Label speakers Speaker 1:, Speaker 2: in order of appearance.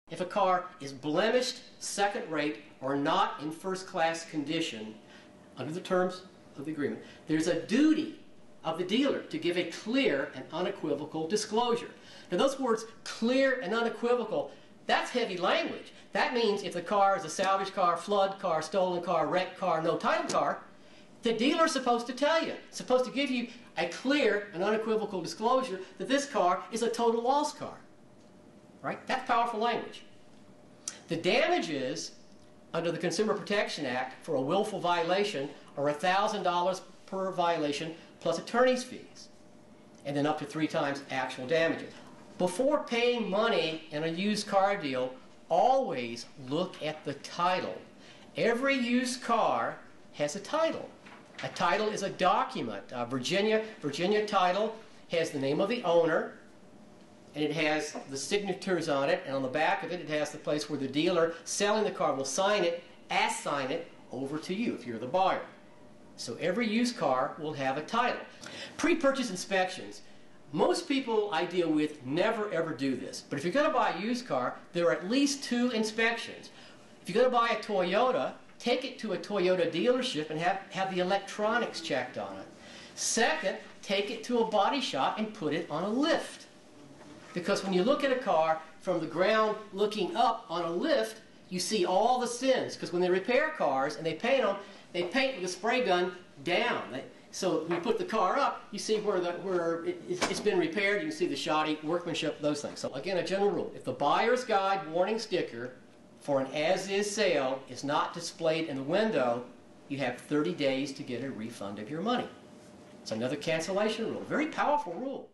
Speaker 1: If a car is blemished, second rate, or not in first class condition, under the terms of the agreement, there's a duty of the dealer to give a clear and unequivocal disclosure. Now those words, clear and unequivocal, that's heavy language. That means if the car is a salvage car, flood car, stolen car, wrecked car, no title car, the dealer is supposed to tell you, supposed to give you a clear and unequivocal disclosure that this car is a total loss car. Right? That's powerful language. The damages under the Consumer Protection Act for a willful violation are $1,000 per violation plus attorney's fees, and then up to 3 times actual damages. Before paying money in a used car deal, always look at the title. Every used car has a title. A title is a document. Virginia title has the name of the owner, and it has the signatures on it, and on the back of it, it has the place where the dealer selling the car will sign it, assign it over to you if you're the buyer. So every used car will have a title. Pre-purchase inspections. Most people I deal with never ever do this, but if you're going to buy a used car, there are at least 2 inspections. If you're going to buy a Toyota, take it to a Toyota dealership and have the electronics checked on it. Second, take it to a body shop and put it on a lift. Because when you look at a car from the ground looking up on a lift, you see all the sins. Because when they repair cars and they paint them, they paint with a spray gun down. So when you put the car up, you see where it's been repaired. You can see the shoddy workmanship, those things. So again, a general rule. If the buyer's guide warning sticker for an as-is sale is not displayed in the window, you have 30 days to get a refund of your money. It's another cancellation rule. Very powerful rule.